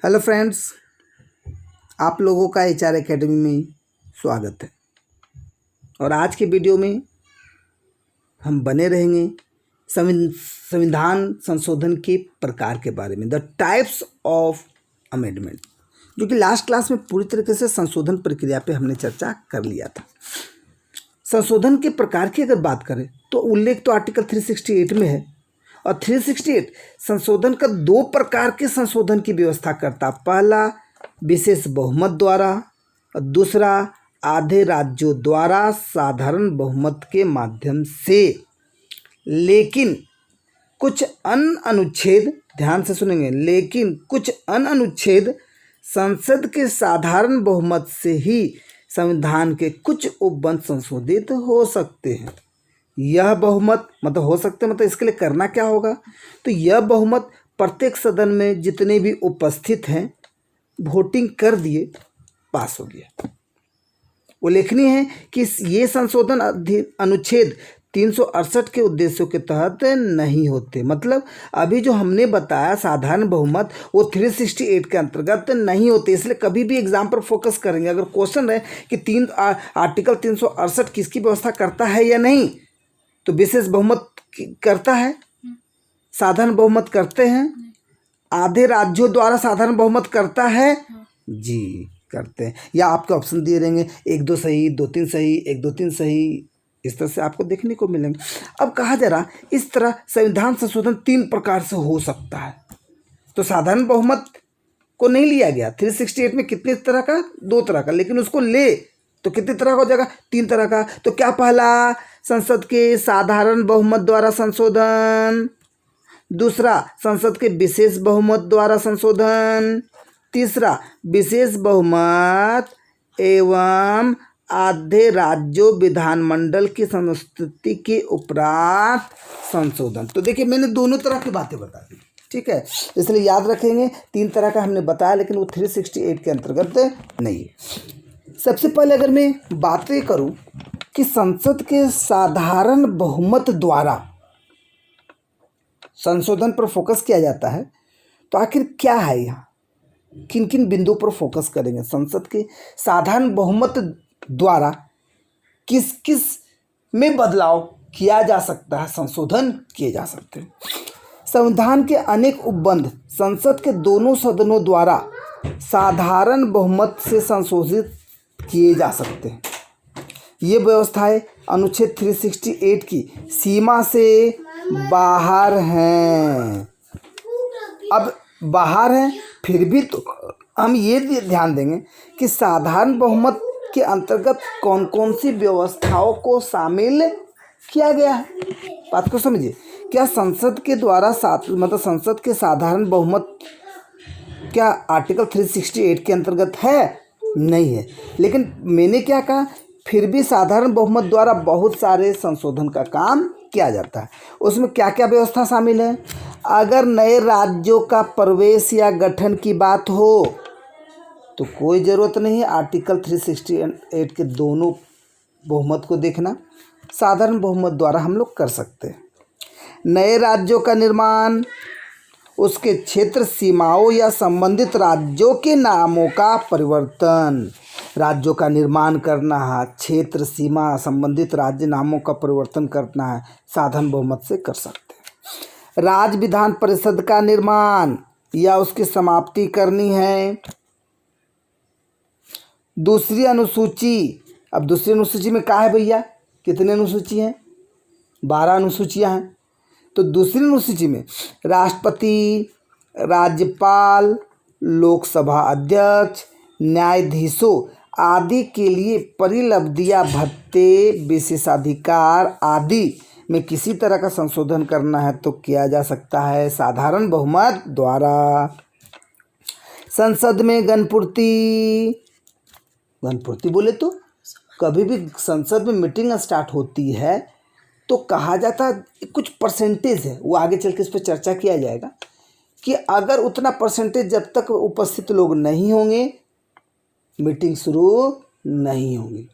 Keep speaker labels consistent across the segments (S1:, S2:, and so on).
S1: Hello friends, आप लोगों का एचआर एकेडमी में स्वागत है। और आज के वीडियो में हम बने रहेंगे संविधान संशोधन के प्रकार के बारे में, द टाइप्स ऑफ अमेंडमेंट, जो कि लास्ट क्लास में पूरी तरीके से संशोधन प्रक्रिया पे हमने चर्चा कर लिया था। संशोधन के प्रकार की अगर बात करें तो उल्लेख तो आर्टिकल 368 में है, और 368 संशोधन का दो प्रकार के संशोधन की व्यवस्था करता। पहला विशेष बहुमत द्वारा और दूसरा आधे राज्यों द्वारा साधारण बहुमत के माध्यम से। लेकिन कुछ अन्य अनुच्छेद, ध्यान से सुनेंगे, लेकिन कुछ अन्य अनुच्छेद संसद के साधारण बहुमत से ही संविधान के कुछ उपबंध संशोधित हो सकते हैं। यह बहुमत मतलब हो सकते मतलब इसके लिए करना क्या होगा, तो यह बहुमत प्रत्येक सदन में जितने भी उपस्थित हैं वोटिंग कर दिए, पास हो गया। उल्लेखनीय है कि ये संशोधन अनुच्छेद 368 के उद्देश्यों के तहत नहीं होते। मतलब अभी जो हमने बताया साधारण बहुमत वो 368 के अंतर्गत नहीं होते। इसलिए कभी भी एग्जाम पर फोकस करेंगे, अगर क्वेश्चन है कि आर्टिकल 368 किसकी व्यवस्था करता है या नहीं, तो विशेष बहुमत करता है, साधारण बहुमत करते हैं, आधे राज्यों द्वारा साधारण बहुमत करता है, जी करते हैं। या आपके ऑप्शन दिए रहेंगे 1 2 सही, 2 3 सही, 1 2 3 सही, इस तरह से आपको देखने को मिलेंगे। अब कहा जा रहा इस तरह संविधान संशोधन 3 प्रकार से हो सकता है। तो साधारण बहुमत को नहीं लिया गया 368 में, कितने तरह का, 2 तरह का, लेकिन उसको ले तो कितने तरह का हो जाएगा, 3 तरह का। तो क्या पहला, संसद के साधारण बहुमत द्वारा संशोधन, दूसरा संसद के विशेष बहुमत द्वारा संशोधन, तीसरा विशेष बहुमत एवं आधे राज्यों विधानमंडल की संस्तुति के उपरांत संशोधन। तो देखिए मैंने दोनों तरह की बातें बता दी, ठीक है, इसलिए याद रखेंगे 3 तरह का हमने बताया, लेकिन वो 368 के अंतर्गत नहीं है। सबसे पहले अगर मैं बातें करूं कि संसद के साधारण बहुमत द्वारा संशोधन पर फोकस किया जाता है, तो आखिर क्या है, यहाँ किन किन बिंदुओं पर फोकस करेंगे। संसद के साधारण बहुमत द्वारा किस किस में बदलाव किया जा सकता है, संशोधन किए जा सकते हैं। संविधान के अनेक उपबंध संसद के दोनों सदनों द्वारा साधारण बहुमत से संशोधित किए जा सकते हैं। ये व्यवस्थाएं अनुच्छेद 368 की सीमा से बाहर हैं। अब बाहर हैं फिर भी तो हम ये ध्यान देंगे कि साधारण बहुमत के अंतर्गत कौन कौन सी व्यवस्थाओं को शामिल किया गया है। बात को समझिए, क्या संसद के द्वारा मतलब संसद के साधारण बहुमत क्या आर्टिकल 368 के अंतर्गत है? नहीं है। लेकिन मैंने क्या कहा, फिर भी साधारण बहुमत द्वारा बहुत सारे संशोधन का काम किया जाता है। उसमें क्या क्या व्यवस्था शामिल है? अगर नए राज्यों का प्रवेश या गठन की बात हो तो कोई ज़रूरत नहीं है आर्टिकल 368 के दोनों बहुमत को देखना, साधारण बहुमत द्वारा हम लोग कर सकते हैं। नए राज्यों का निर्माण, उसके क्षेत्र सीमाओं या संबंधित राज्यों के नामों का परिवर्तन, राज्यों का निर्माण करना है, क्षेत्र सीमा संबंधित राज्य नामों का परिवर्तन करना है, साधारण बहुमत से कर सकते हैं। राज्य विधान परिषद का निर्माण या उसकी समाप्ति करनी है। दूसरी अनुसूची, अब दूसरी अनुसूची में क्या है भैया, कितने अनुसूची हैं? 12 अनुसूचियां हैं। तो दूसरी अनुसूची में राष्ट्रपति, राज्यपाल, लोकसभा अध्यक्ष, न्यायाधीशों आदि के लिए परिलब्धियां, भत्ते, विशेषाधिकार आदि में किसी तरह का संशोधन करना है तो किया जा सकता है साधारण बहुमत द्वारा। संसद में गणपूर्ति बोले तो कभी भी संसद में मीटिंग स्टार्ट होती है तो कहा जाता है कुछ परसेंटेज है, वो आगे चल के इस पर चर्चा किया जाएगा कि अगर उतना परसेंटेज जब तक उपस्थित लोग नहीं होंगे मीटिंग शुरू नहीं होगी।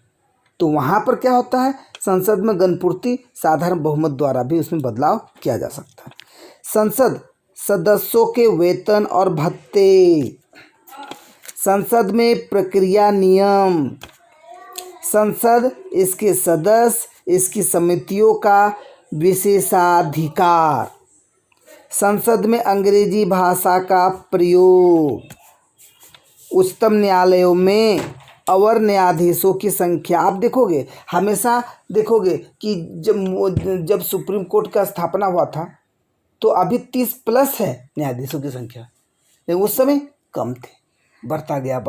S1: तो वहाँ पर क्या होता है, संसद में गणपूर्ति साधारण बहुमत द्वारा भी उसमें बदलाव किया जा सकता है। संसद सदस्यों के वेतन और भत्ते, संसद में प्रक्रिया नियम, संसद, इसके सदस्य, इसकी समितियों का विशेषाधिकार, संसद में अंग्रेजी भाषा का प्रयोग, उच्चतम न्यायालयों में अवर न्यायाधीशों की संख्या। आप देखोगे, हमेशा देखोगे कि जब सुप्रीम कोर्ट का स्थापना हुआ था तो अभी 30 प्लस है न्यायाधीशों की संख्या, लेकिन उस समय कम थे, बढ़ता गया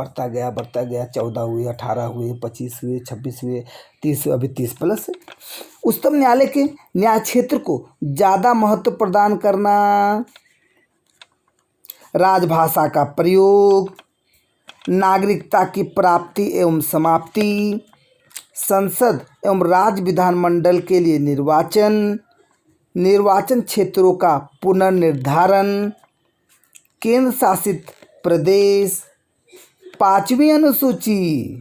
S1: 14 हुए, 18 हुए, 25 हुए, 26 हुए, 30 हुए, अभी 30 प्लस है। उच्चतम न्यायालय के न्याय क्षेत्र को ज़्यादा महत्व प्रदान करना, राजभाषा का प्रयोग, नागरिकता की प्राप्ति एवं समाप्ति, संसद एवं राज्य विधानमंडल के लिए निर्वाचन क्षेत्रों का पुनर्निर्धारण, केंद्र शासित प्रदेश, पांचवी अनुसूची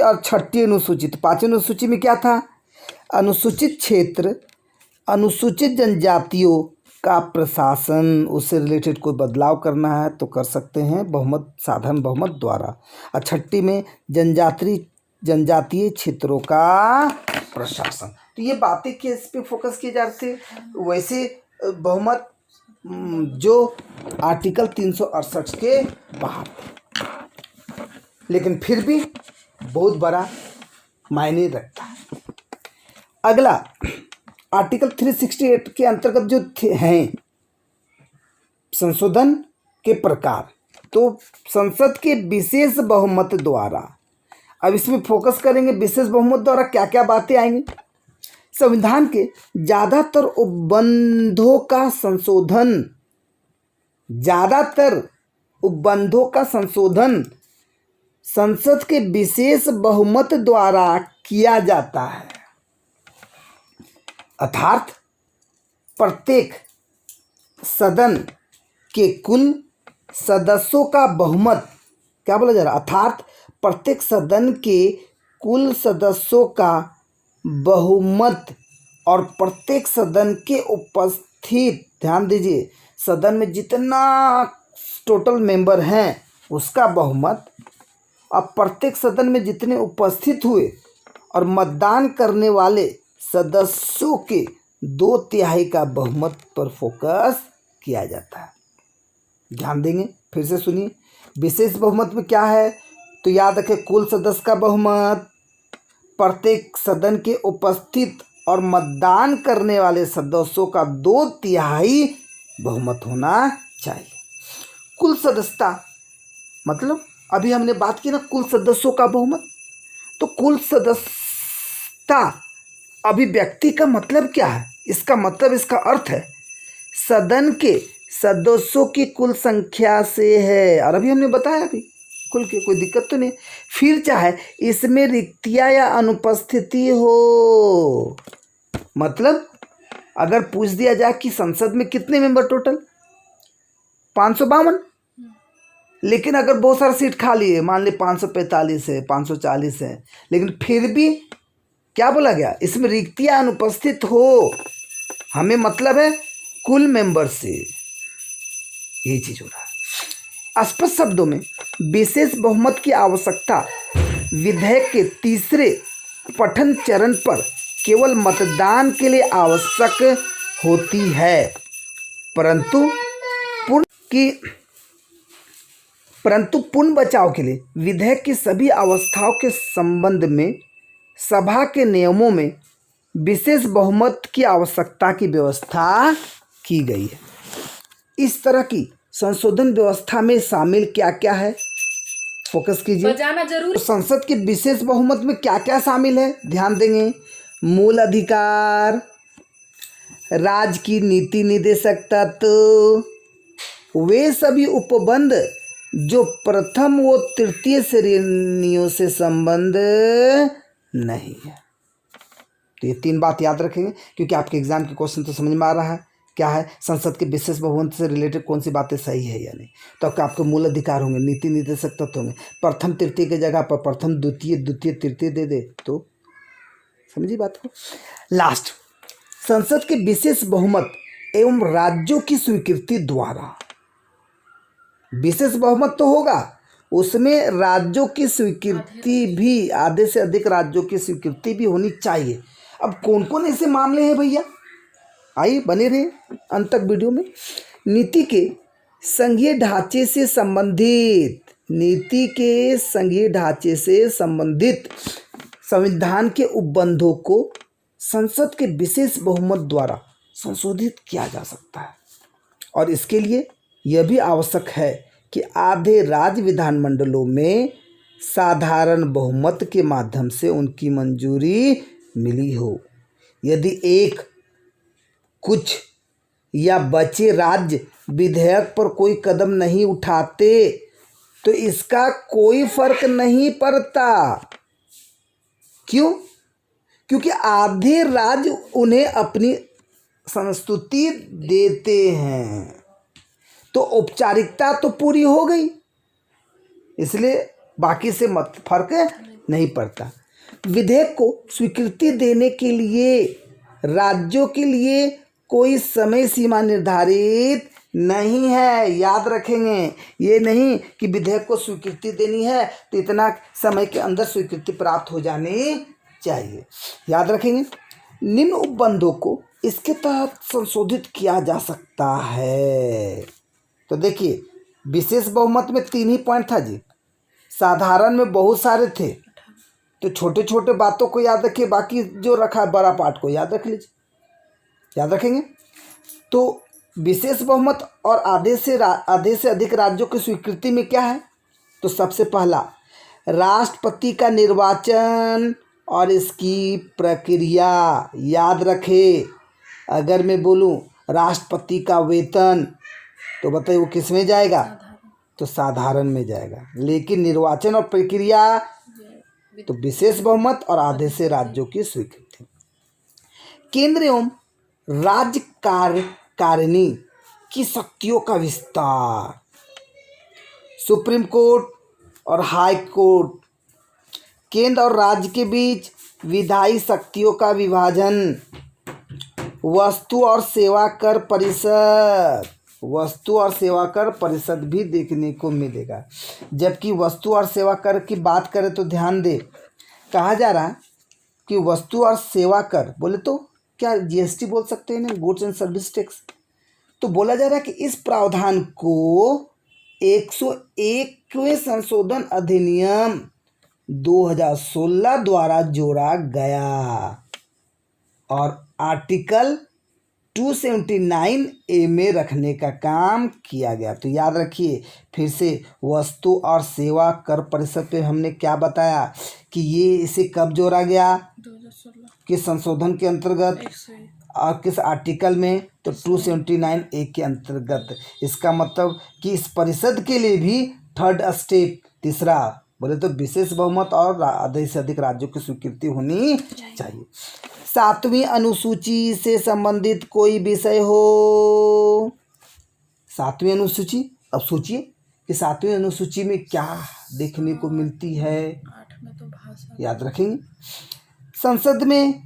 S1: और छठी अनुसूची। तो पांचवी अनुसूची में क्या था? अनुसूचित क्षेत्र, अनुसूचित जनजातियों का प्रशासन, उससे रिलेटेड कोई बदलाव करना है तो कर सकते हैं साधारण बहुमत द्वारा। और छठी में जनजातीय क्षेत्रों का प्रशासन। तो ये बातें किस पे फोकस किए जा रहे थे? वैसे बहुमत जो आर्टिकल 368 के बाहर, लेकिन फिर भी बहुत बड़ा मायने रखता है। अगला आर्टिकल 368 के अंतर्गत जो हैं संशोधन के प्रकार, तो संसद के विशेष बहुमत द्वारा, अब इसमें फोकस करेंगे विशेष बहुमत द्वारा क्या क्या बातें आएंगी। संविधान के ज़्यादातर उपबंधों का संशोधन संसद के विशेष बहुमत द्वारा किया जाता है, अर्थात प्रत्येक सदन के कुल सदस्यों का बहुमत, क्या बोला जा रहा है? अर्थात प्रत्येक सदन के कुल सदस्यों का बहुमत और प्रत्येक सदन के उपस्थित, ध्यान दीजिए, सदन में जितना टोटल मेंबर हैं उसका बहुमत, और प्रत्येक सदन में जितने उपस्थित हुए और मतदान करने वाले सदस्यों के 2/3 का बहुमत पर फोकस किया जाता है। ध्यान देंगे, फिर से सुनिए। विशेष बहुमत में क्या है? तो याद रखें, कुल सदस्य का बहुमत, प्रत्येक सदन के उपस्थित और मतदान करने वाले सदस्यों का 2/3 बहुमत होना चाहिए। कुल सदस्यता मतलब अभी हमने बात की ना कुल सदस्यों का बहुमत, तो कुल सदस्यता अभिव्यक्ति का मतलब क्या है? इसका मतलब, इसका अर्थ है सदन के सदस्यों की कुल संख्या से है। और अभी हमने बताया अभी कुल की कोई दिक्कत तो नहीं। फिर चाहे इसमें रिक्तियाँ या अनुपस्थिति हो, मतलब अगर पूछ दिया जाए कि संसद में कितने मेंबर टोटल 552, लेकिन अगर बहुत सारा सीट खाली है, मान ली 545 है, 540 है, लेकिन फिर भी क्या बोला गया? इसमें रिक्तियाँ अनुपस्थित हो, हमें मतलब है कुल मेंबर से, यही चीज हो रहा है। स्पष्ट शब्दों में विशेष बहुमत की आवश्यकता विधेयक के तीसरे पठन चरण पर केवल मतदान के लिए आवश्यक होती है, परंतु पूर्ण बचाव के लिए विधेयक की सभी अवस्थाओं के संबंध में सभा के नियमों में विशेष बहुमत की आवश्यकता की व्यवस्था की गई है। इस तरह की संशोधन व्यवस्था में शामिल क्या क्या है, फोकस कीजिए। बजाना जरूर। तो संसद के विशेष बहुमत में क्या क्या शामिल है, ध्यान देंगे। मूल अधिकार, राज्य की नीति निर्देशक तत्व, वे सभी उपबंध जो प्रथम व तृतीय श्रेणियों से संबंध नहीं है। तो ये 3 बात याद रखेंगे, क्योंकि आपके एग्जाम के क्वेश्चन तो समझ में आ रहा है क्या है, संसद के विशेष बहुमत से रिलेटेड कौन सी बातें सही है या नहीं। तो आपके मूल अधिकार होंगे, नीति निर्देशक तत्व होंगे, प्रथम तृतीय की जगह पर प्रथम द्वितीय द्वितीय तृतीय दे दे तो समझिए बात को। लास्ट, संसद के विशेष बहुमत एवं राज्यों की स्वीकृति द्वारा, विशेष बहुमत तो होगा, उसमें राज्यों की स्वीकृति भी, आधे से अधिक राज्यों की स्वीकृति भी होनी चाहिए। अब कौन कौन ऐसे मामले हैं भैया, आइए बने रहे अंत तक वीडियो में। नीति के संघीय ढांचे से संबंधित, नीति के संघीय ढांचे से संबंधित संविधान के उपबंधों को संसद के विशेष बहुमत द्वारा संशोधित किया जा सकता है, और इसके लिए यह भी आवश्यक है कि आधे राज्य विधानमंडलों में साधारण बहुमत के माध्यम से उनकी मंजूरी मिली हो। यदि एक, कुछ या बचे राज्य विधेयक पर कोई कदम नहीं उठाते तो इसका कोई फर्क नहीं पड़ता। क्यों? क्योंकि आधे राज्य उन्हें अपनी संस्तुति देते हैं, तो औपचारिकता तो पूरी हो गई, इसलिए बाकी से मत फर्क नहीं पड़ता। विधेयक को स्वीकृति देने के लिए राज्यों के लिए कोई समय सीमा निर्धारित नहीं है, याद रखेंगे। ये नहीं कि विधेयक को स्वीकृति देनी है तो इतना समय के अंदर स्वीकृति प्राप्त हो जानी चाहिए, याद रखेंगे। निम्न उपबंधों को इसके तहत संशोधित किया जा सकता है। तो देखिए, विशेष बहुमत में 3 ही पॉइंट था जी, साधारण में बहुत सारे थे, तो छोटे छोटे बातों को याद रखिए, बाकी जो रखा है बड़ा पार्ट को याद रख लीजिए, याद रखेंगे। तो विशेष बहुमत और आधे से अधिक राज्यों की स्वीकृति में क्या है, तो सबसे पहला राष्ट्रपति का निर्वाचन और इसकी प्रक्रिया, याद रखें। अगर मैं बोलूं राष्ट्रपति का वेतन, तो बताइए वो किस में जाएगा, तो साधारण में जाएगा, लेकिन निर्वाचन और प्रक्रिया तो विशेष बहुमत और आधे से राज्यों की स्वीकृति। केंद्र एवं राज्य कार्यकारिणी की शक्तियों का विस्तार, सुप्रीम कोर्ट और हाई कोर्ट, केंद्र और राज्य के बीच विधायी शक्तियों का विभाजन, वस्तु और सेवा कर परिषद, वस्तु और सेवा कर परिषद भी देखने को मिलेगा। जबकि वस्तु और सेवा कर की बात करें तो ध्यान दे, कहा जा रहा है कि वस्तु और सेवा कर बोले तो क्या जीएसटी बोल सकते हैं ना, गुड्स एंड सर्विस टैक्स। तो बोला जा रहा है कि इस प्रावधान को 101वें संशोधन अधिनियम 2016 द्वारा जोड़ा गया और आर्टिकल 279A में रखने का काम किया गया। तो याद रखिए फिर से, वस्तु और सेवा कर परिषद पे हमने क्या बताया कि ये इसे कब जोड़ा गया,
S2: 2016
S1: किस संशोधन के अंतर्गत और किस आर्टिकल में, तो 279A के अंतर्गत। इसका मतलब कि इस परिषद के लिए भी थर्ड स्टेप, तीसरा बोले तो विशेष बहुमत और आधे से अधिक राज्यों की स्वीकृति होनी चाहिए। 7वीं अनुसूची से संबंधित कोई विषय हो, 7वीं अनुसूची, अब सोचिए कि 7वीं अनुसूची में क्या देखने को मिलती है,
S2: 8 में तो भाषा,
S1: याद रखेंगे। संसद में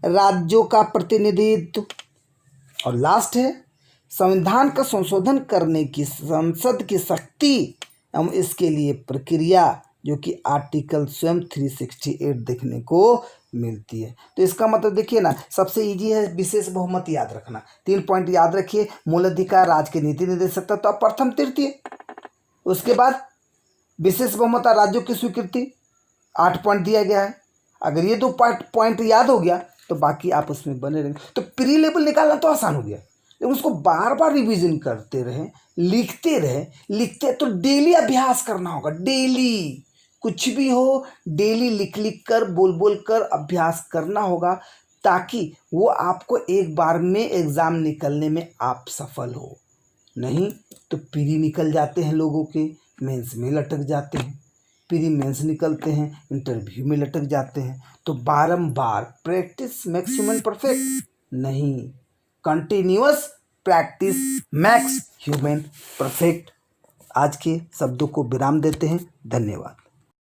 S1: राज्यों का प्रतिनिधित्व, और लास्ट है संविधान का संशोधन करने की संसद की शक्ति एवं इसके लिए प्रक्रिया, जो कि आर्टिकल स्वयं 368 देखने को मिलती है। तो इसका मतलब देखिए ना, सबसे इजी है विशेष बहुमत याद रखना। 3 पॉइंट याद रखिए, मूलाधिकार राज्य के नीति निर्देश सकता, तो अब प्रथम तृतीय, उसके बाद विशेष बहुमत और राज्यों की स्वीकृति, 8 पॉइंट दिया गया है। अगर ये 2 पॉइंट याद हो गया तो बाकी आप उसमें बने रहेंगे। तो प्री लेवल निकालना तो आसान हो गया, लेकिन उसको बार बार रिवीजन करते रहें, लिखते तो डेली अभ्यास करना होगा। डेली कुछ भी हो, डेली लिख कर बोल कर अभ्यास करना होगा, ताकि वो आपको एक बार में एग्ज़ाम निकलने में आप सफल हो। नहीं तो प्री निकल जाते हैं लोगों के, मेंस में लटक जाते हैं, प्री मेंस निकलते हैं, इंटरव्यू में लटक जाते हैं। तो बारंबार प्रैक्टिस मैक्सिमम परफेक्ट नहीं, continuous practice max human perfect. आज के शब्दों को विराम देते हैं, धन्यवाद।